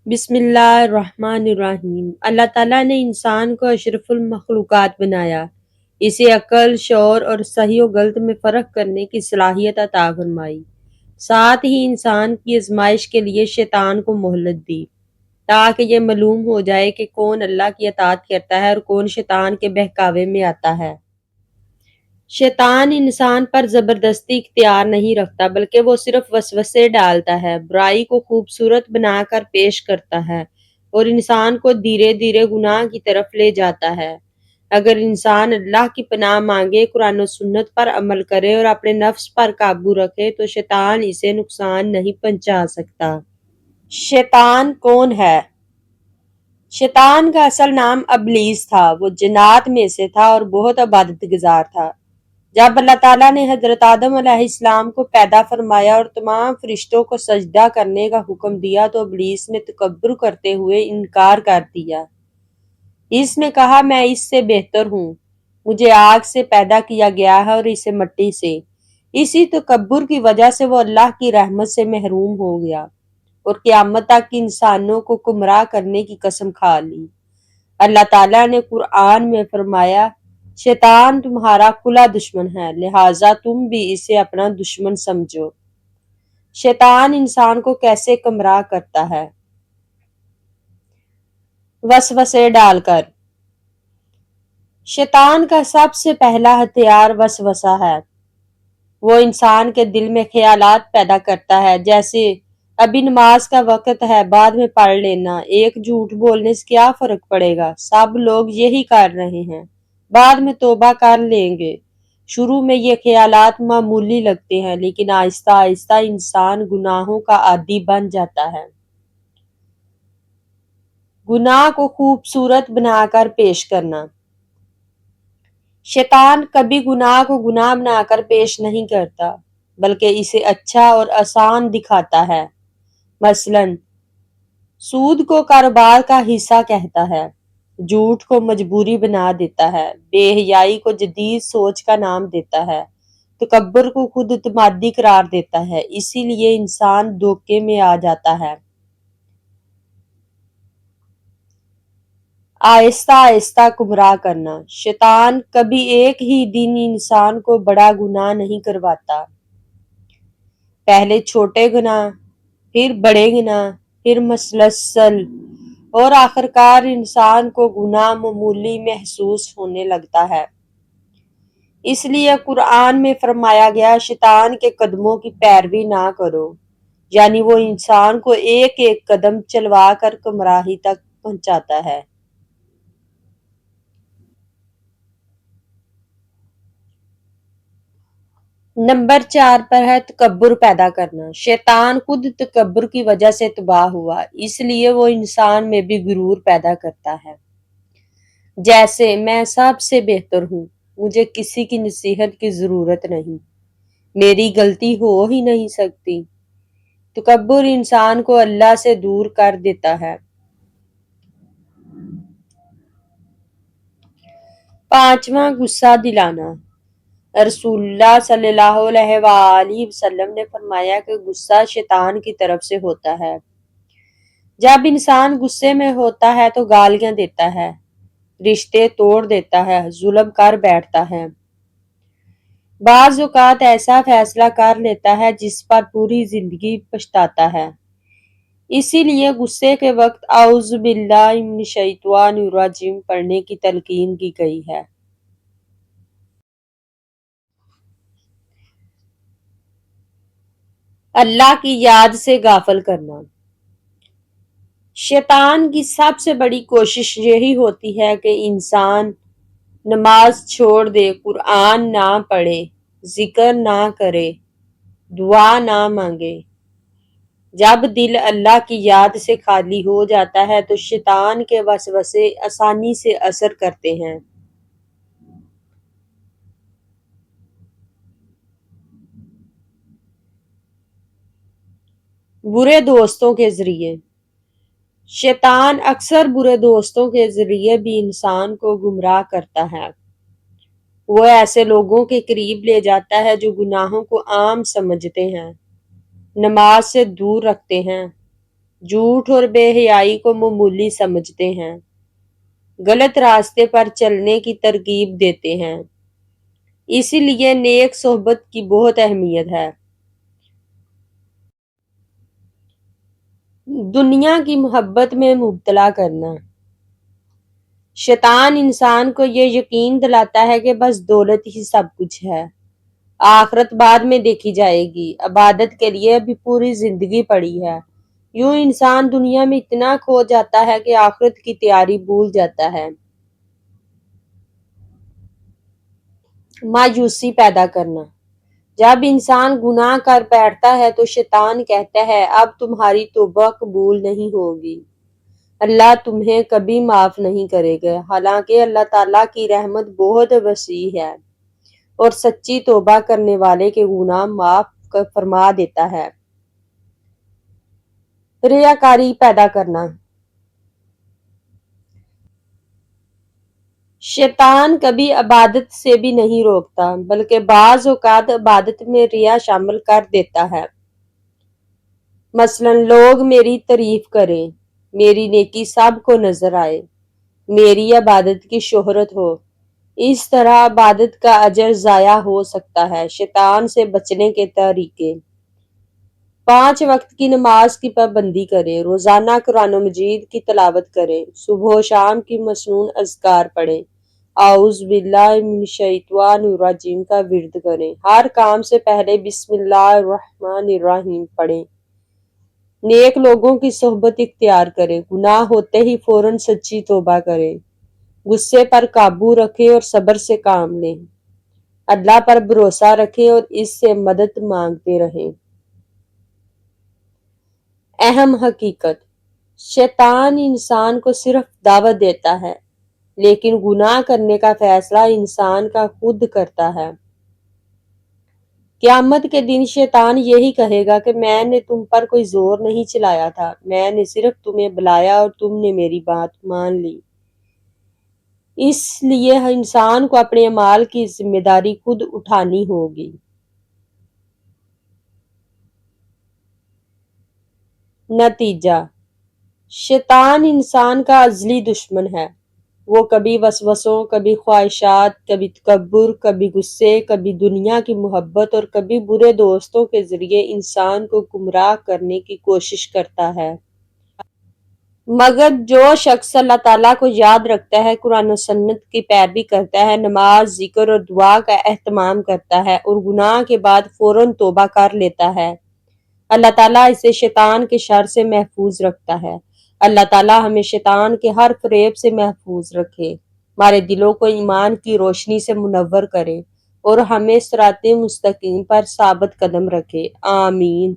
بسم اللہ الرحمن الرحیم۔ اللہ تعالیٰ نے انسان کو اشرف المخلوقات بنایا، اسے عقل، شعور اور صحیح و غلط میں فرق کرنے کی صلاحیت عطا فرمائی۔ ساتھ ہی انسان کی آزمائش کے لیے شیطان کو مہلت دی، تاکہ یہ معلوم ہو جائے کہ کون اللہ کی اطاعت کرتا ہے اور کون شیطان کے بہکاوے میں آتا ہے۔ شیطان انسان پر زبردستی اختیار نہیں رکھتا، بلکہ وہ صرف وسوسے ڈالتا ہے، برائی کو خوبصورت بنا کر پیش کرتا ہے اور انسان کو دھیرے دھیرے گناہ کی طرف لے جاتا ہے۔ اگر انسان اللہ کی پناہ مانگے، قرآن و سنت پر عمل کرے اور اپنے نفس پر قابو رکھے تو شیطان اسے نقصان نہیں پہنچا سکتا۔ شیطان کون ہے؟ شیطان کا اصل نام ابلیس تھا۔ وہ جنات میں سے تھا اور بہت عبادت گزار تھا۔ جب اللہ تعالیٰ نے حضرت آدم علیہ السلام کو پیدا فرمایا اور تمام فرشتوں کو سجدہ کرنے کا حکم دیا تو ابلیس نے تکبر کرتے ہوئے انکار کر دیا۔ اس نے کہا، میں اس سے بہتر ہوں، مجھے آگ سے پیدا کیا گیا ہے اور اسے مٹی سے۔ اسی تکبر کی وجہ سے وہ اللہ کی رحمت سے محروم ہو گیا اور قیامت تک انسانوں کو گمراہ کرنے کی قسم کھا لی۔ اللہ تعالیٰ نے قرآن میں فرمایا، شیطان تمہارا کھلا دشمن ہے، لہٰذا تم بھی اسے اپنا دشمن سمجھو۔ شیطان انسان کو کیسے گمراہ کرتا ہے؟ وسوسے ڈال کر۔ شیطان کا سب سے پہلا ہتھیار وسوسہ ہے۔ وہ انسان کے دل میں خیالات پیدا کرتا ہے، جیسے ابھی نماز کا وقت ہے، بعد میں پڑھ لینا، ایک جھوٹ بولنے سے کیا فرق پڑے گا، سب لوگ یہی کر رہے ہیں، بعد میں توبہ کر لیں گے۔ شروع میں یہ خیالات معمولی لگتے ہیں، لیکن آہستہ آہستہ انسان گناہوں کا عادی بن جاتا ہے۔ گناہ کو خوبصورت بنا کر پیش کرنا۔ شیطان کبھی گناہ کو گناہ بنا کر پیش نہیں کرتا، بلکہ اسے اچھا اور آسان دکھاتا ہے۔ مثلاً سود کو کاروبار کا حصہ کہتا ہے، جھوٹ کو مجبوری بنا دیتا ہے، بے حیائی کو جدید سوچ کا نام دیتا ہے، تکبر کو خود اعتمادی قرار دیتا ہے۔ اسی لیے انسان دھوکے میں آ جاتا ہے۔ آہستہ آہستہ گمراہ کرنا۔ شیطان کبھی ایک ہی دن انسان کو بڑا گناہ نہیں کرواتا۔ پہلے چھوٹے گناہ، پھر بڑے گناہ، پھر مسلسل، اور آخرکار انسان کو گناہ معمولی محسوس ہونے لگتا ہے۔ اس لیے قرآن میں فرمایا گیا، شیطان کے قدموں کی پیروی نہ کرو، یعنی وہ انسان کو ایک ایک قدم چلوا کر گمراہی تک پہنچاتا ہے۔ نمبر 4 پر ہے تکبر پیدا کرنا۔ شیطان خود تکبر کی وجہ سے تباہ ہوا، اس لیے وہ انسان میں بھی غرور پیدا کرتا ہے، جیسے میں سب سے بہتر ہوں، مجھے کسی کی نصیحت کی ضرورت نہیں، میری غلطی ہو ہی نہیں سکتی۔ تکبر انسان کو اللہ سے دور کر دیتا ہے۔ 5واں، غصہ دلانا۔ رسول اللہ صلی اللہ علیہ وآلہ وسلم نے فرمایا کہ غصہ شیطان کی طرف سے ہوتا ہے۔ جب انسان غصے میں ہوتا ہے تو گالیاں دیتا ہے، رشتے توڑ دیتا ہے، ظلم کر بیٹھتا ہے، بعض اوقات ایسا فیصلہ کر لیتا ہے جس پر پوری زندگی پچھتاتا ہے۔ اسی لیے غصے کے وقت اعوذ باللہ من الشیطان الرجیم پڑھنے کی تلقین کی گئی ہے۔ اللہ کی یاد سے غافل کرنا۔ شیطان کی سب سے بڑی کوشش یہی ہوتی ہے کہ انسان نماز چھوڑ دے، قرآن نہ پڑھے، ذکر نہ کرے، دعا نہ مانگے۔ جب دل اللہ کی یاد سے خالی ہو جاتا ہے تو شیطان کے وسوسے آسانی سے اثر کرتے ہیں۔ برے دوستوں کے ذریعے۔ شیطان اکثر برے دوستوں کے ذریعے بھی انسان کو گمراہ کرتا ہے۔ وہ ایسے لوگوں کے قریب لے جاتا ہے جو گناہوں کو عام سمجھتے ہیں، نماز سے دور رکھتے ہیں، جھوٹ اور بے حیائی کو معمولی سمجھتے ہیں، غلط راستے پر چلنے کی ترغیب دیتے ہیں۔ اسی لیے نیک صحبت کی بہت اہمیت ہے۔ دنیا کی محبت میں مبتلا کرنا۔ شیطان انسان کو یہ یقین دلاتا ہے کہ بس دولت ہی سب کچھ ہے، آخرت بعد میں دیکھی جائے گی، عبادت کے لیے ابھی پوری زندگی پڑی ہے۔ یوں انسان دنیا میں اتنا کھو جاتا ہے کہ آخرت کی تیاری بھول جاتا ہے۔ مایوسی پیدا کرنا۔ جب انسان گناہ کر بیٹھتا ہے تو شیطان کہتا ہے اب تمہاری توبہ قبول نہیں ہوگی، اللہ تمہیں کبھی معاف نہیں کرے گا، حالانکہ اللہ تعالیٰ کی رحمت بہت وسیع ہے اور سچی توبہ کرنے والے کے گناہ معاف فرما دیتا ہے۔ ریاکاری پیدا کرنا۔ شیطان کبھی عبادت سے بھی نہیں روکتا، بلکہ بعض اوقات عبادت میں ریا شامل کر دیتا ہے۔ مثلاً لوگ میری تعریف کریں، میری نیکی سب کو نظر آئے، میری عبادت کی شہرت ہو، اس طرح عبادت کا اجر ضائع ہو سکتا ہے۔ شیطان سے بچنے کے طریقے۔ 5 وقت کی نماز کی پابندی کریں، روزانہ قرآن مجید کی تلاوت کریں، صبح و شام کی مسنون اذکار پڑھیں، اعوذ باللہ من الشیطان الرجیم کا ورد کریں، ہر کام سے پہلے بسم اللہ الرحمن الرحیم پڑھیں، نیک لوگوں کی صحبت اختیار کریں، گناہ ہوتے ہی فوراً سچی توبہ کریں، غصے پر قابو رکھیں اور صبر سے کام لیں، اللہ پر بھروسہ رکھیں اور اس سے مدد مانگتے رہیں۔ اہم حقیقت: شیطان انسان کو صرف دعوت دیتا ہے، لیکن گناہ کرنے کا فیصلہ انسان کا خود کرتا ہے۔ قیامت کے دن شیطان یہی کہے گا کہ میں نے تم پر کوئی زور نہیں چلایا تھا، میں نے صرف تمہیں بلایا اور تم نے میری بات مان لی۔ اس لیے انسان کو اپنے اعمال کی ذمہ داری خود اٹھانی ہوگی۔ نتیجہ: شیطان انسان کا ازلی دشمن ہے۔ وہ کبھی وسوسوں، کبھی خواہشات، کبھی تکبر، کبھی غصے، کبھی دنیا کی محبت اور کبھی برے دوستوں کے ذریعے انسان کو گمراہ کرنے کی کوشش کرتا ہے۔ مگر جو شخص اللہ تعالیٰ کو یاد رکھتا ہے، قرآن و سنت کی پیروی کرتا ہے، نماز، ذکر اور دعا کا اہتمام کرتا ہے اور گناہ کے بعد فوراً توبہ کر لیتا ہے، اللہ تعالیٰ اسے شیطان کے شر سے محفوظ رکھتا ہے۔ اللہ تعالیٰ ہمیں شیطان کے ہر فریب سے محفوظ رکھے، ہمارے دلوں کو ایمان کی روشنی سے منور کرے اور ہمیں صراط مستقیم پر ثابت قدم رکھے۔ آمین۔